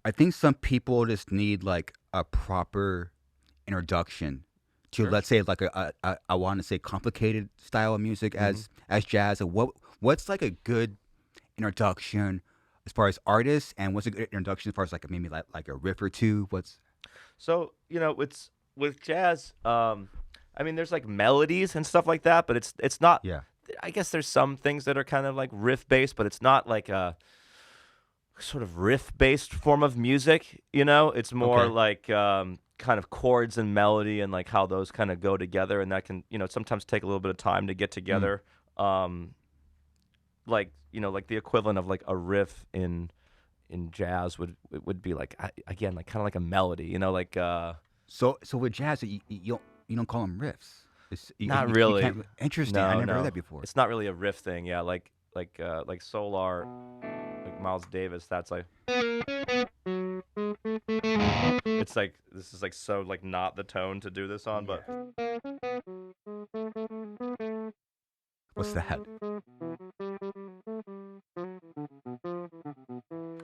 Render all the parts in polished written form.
I think some people just need like a proper introduction to, Sure. let's say, like I want to say complicated style of music Mm-hmm. as jazz. And what's like a good introduction as far as artists, and what's a good introduction as far as like maybe like a riff or two? What's So it's with jazz. I mean, there's like melodies and stuff like that, but it's not. yeah. I guess there's some things that are kind of like riff based, but it's not like a sort of riff based form of music. It's more Okay. like kind of chords and melody and like how those kind of go together, and that can sometimes take a little bit of time to get Mm. together. Um, like like the equivalent of like a riff in jazz would be like again like kind of like a melody, like So with jazz, you don't call them riffs. not You really. can't. Interesting. I No, never heard no. that before. It's not really a riff thing. Yeah, like Solar, like Miles Davis, that's like it's like this is like so like not the tone to do this on, Yeah. but What's that?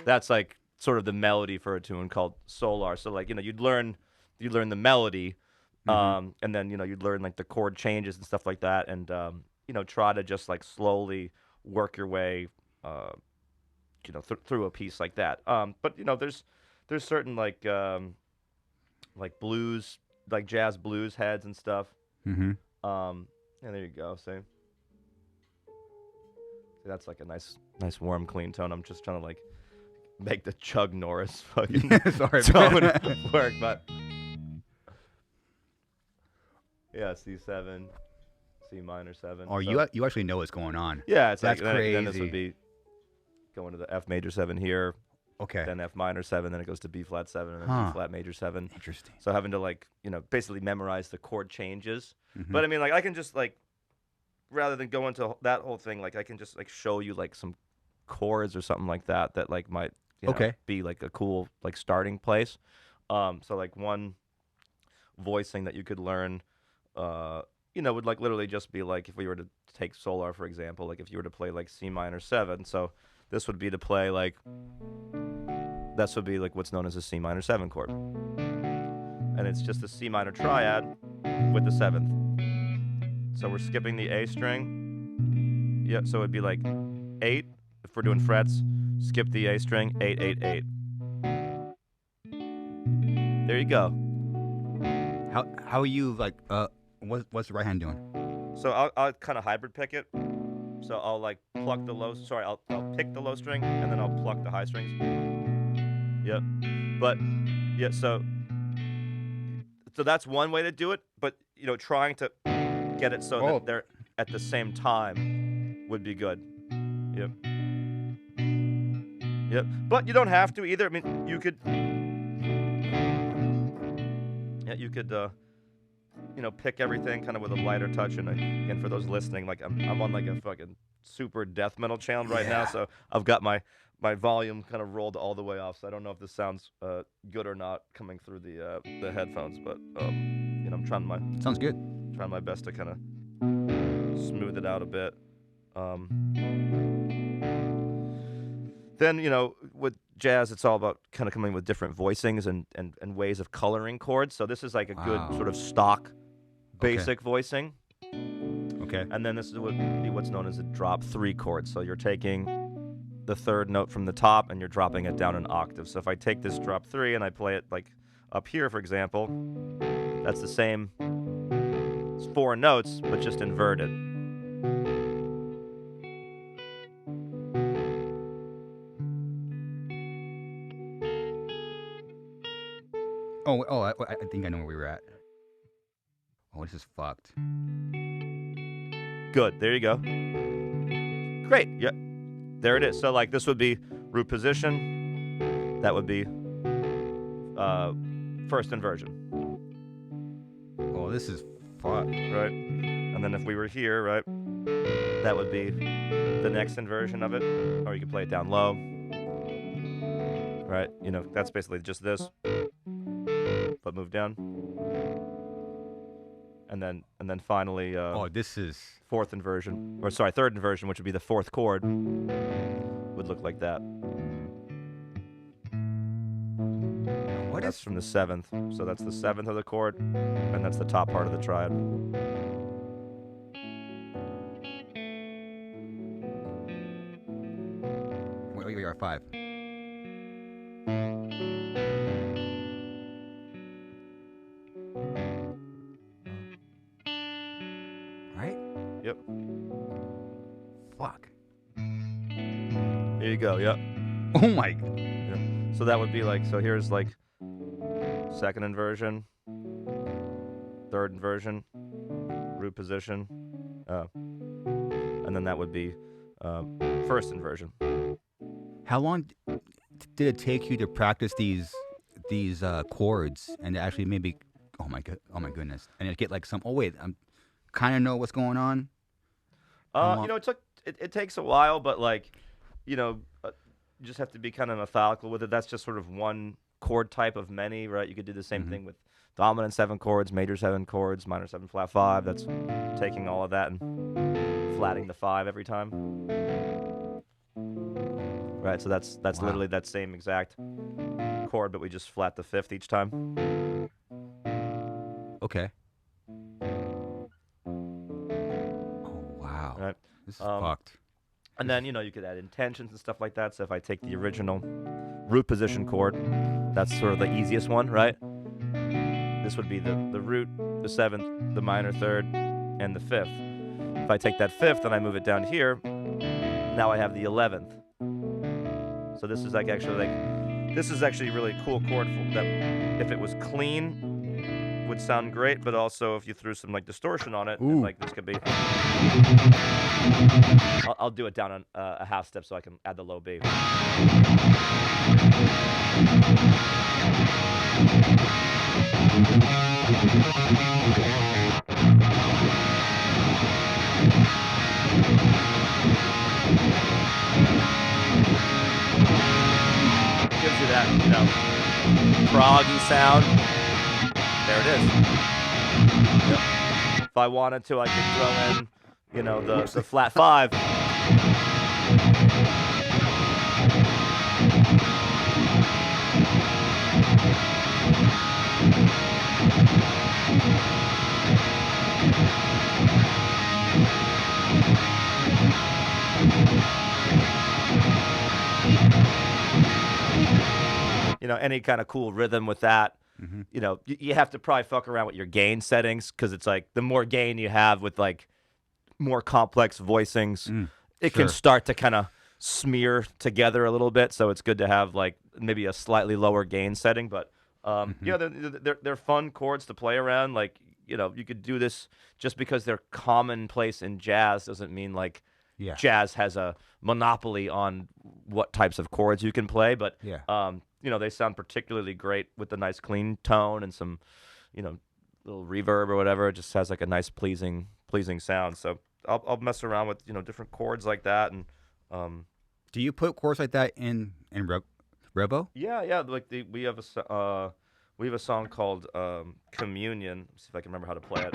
that's like sort of the melody for a tune called Solar. So like, you'd learn the melody, Mm-hmm. and then you'd learn like the chord changes and stuff like that, and try to just like slowly work your way uh through a piece like that. But there's certain like blues, like jazz blues heads and stuff. Mm-hmm. And there you go. See, that's like a nice warm clean tone. I'm just trying to like make the Chug Norris fucking Sorry, tone man. work, but yeah, C7, C minor 7. Oh, So you actually know what's going on. yeah, it's like That's then this would crazy. be going to the F major 7 here, Okay. then F minor 7, then it goes to B flat 7, and then Huh. B flat major 7. Interesting. So having to like basically memorize the chord changes. Mm-hmm. But I mean, like I can just like rather than go into that whole thing, like I can just like show you like some chords or something like that like might Okay. be like a cool like starting place. So like one voicing that you could learn, would like literally just be like if we were to take Solar for example, like if you were to play like C minor 7. So this would be to play like this would be like what's known as a C minor 7 chord, and it's just a C minor triad with the 7th. So we're skipping the A string. Yeah, so it'd be like 8 if we're doing frets. Skip the A string, 8, 8, 8. There you go. How are you like what's the right hand doing? So I'll kind of hybrid pick it. So I'll like pluck the low. Sorry, I'll pick the low string and then I'll pluck the high strings. Yep. But yeah, so that's one way to do it. But trying to get it so Oh, that they're at the same time would be good. Yep. Yep. But you don't have to either. I mean, you could. Yeah, you could. Pick everything kind of with a lighter touch. And again, for those listening, like I'm on like a fucking super death metal channel right now, yeah. so I've got my volume kind of rolled all the way off. So I don't know if this sounds good or not coming through the headphones, but I'm Sounds good. trying my best to kind of smooth it out a bit. Then with jazz, it's all about kind of coming with different voicings and ways of coloring chords. So this is like a good Wow. sort of stock Okay. basic voicing. Okay. And then this would be what's known as a drop 3 chord. So you're taking the third note from the top and you're dropping it down an octave. So if I take this drop 3 and I play it like up here, for example, that's the same 4 notes, but just inverted. I think I know where we were at. Oh, this is fucked. Good. There you go. Great. Yep. There it is. So like this would be root position. That would be first inversion. Oh, this is fucked. Right. And then if we were here, right, that would be the next inversion of it. Or you could play it down low. Right. That's basically just this. But move down. And then finally This is third inversion, which would be the 4th chord, would look like that. that's from the 7th. So that's the 7th of the chord, and that's the top part of the triad. Wait, you're at 5. Right? Yep. Fuck. Here you go. Yep. Oh my. Yep. So that would be like, so here's like second inversion, third inversion, root position, and then that would be first inversion. How long did it take you to practice these chords and to actually maybe? Oh my goodness! And to get like some. Oh wait, I'm kind of know what's going on. You know, it takes a while, but like, you know, you just have to be kind of methodical with it. That's just sort of one chord type of many, right? You could do the same thing with dominant 7 chords, major 7 chords, minor 7 flat 5. That's taking all of that and flatting the 5 every time. Right, so that's literally that same exact chord, but we just flat the 5th each time. Okay. Oh wow. Right. This is fucked. And then, you know, you could add intentions and stuff like that. So if I take the original root position chord, that's sort of the easiest one, right? This would be the root, the 7th, the minor 3rd, and the 5th. If I take that 5th and I move it down here, now I have the 11th. So this is actually a really cool chord that if it was clean would sound great, but also if you threw some like distortion on it, like this could be. I'll do it down on a half step so I can add the low B. Gives you that, you know, proggy sound. There it is. Yep. If I wanted to, I could throw in, you know, the flat 5. You know, any kind of cool rhythm with that. You know, you have to probably fuck around with your gain settings because it's like the more gain you have with like more complex voicings, it can start to kind of smear together a little bit. So it's good to have like maybe a slightly lower gain setting. But yeah, they're fun chords to play around. Like, you know, you could do this just because they're commonplace in jazz doesn't mean like jazz has a monopoly on what types of chords you can play. But you know, they sound particularly great with the nice clean tone and some, you know, little reverb or whatever. It just has like a nice pleasing sound. So I'll mess around with, you know, different chords like that. And do you put chords like that in Revo? Yeah. Like we have a song called Communion. Let's see if I can remember how to play it.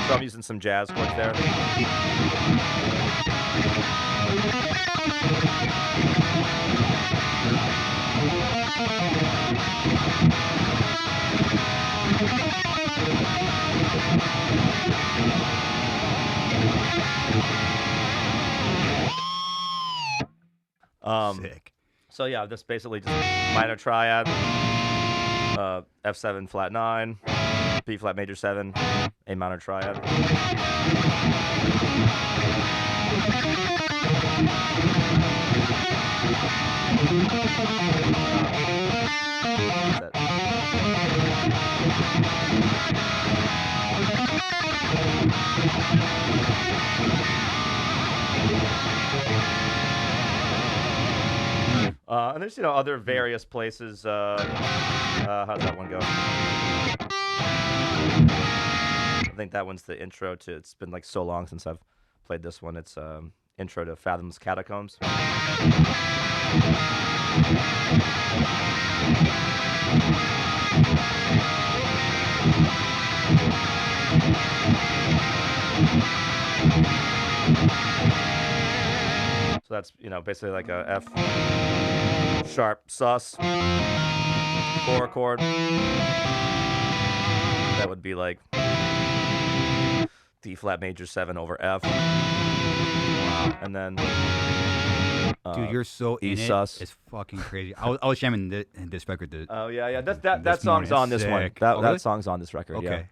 So I'm using some jazz chords there. Sick. So yeah, this basically just minor triad, F7 flat 9, B flat major 7, A minor triad. And there's, you know, other various places. How's that one go? I think that one's the intro to. It's been like so long since I've played this one. It's intro to Fathom's Catacombs. So that's basically like a F sharp sus 4 chord. That would be like D flat major 7 over F. Wow. And then Dude, you're so E in sus. it. It's fucking crazy. I was jamming this record. Oh yeah. That this song's morning. on this one. Sick. That Oh, really? song's on this record. Okay.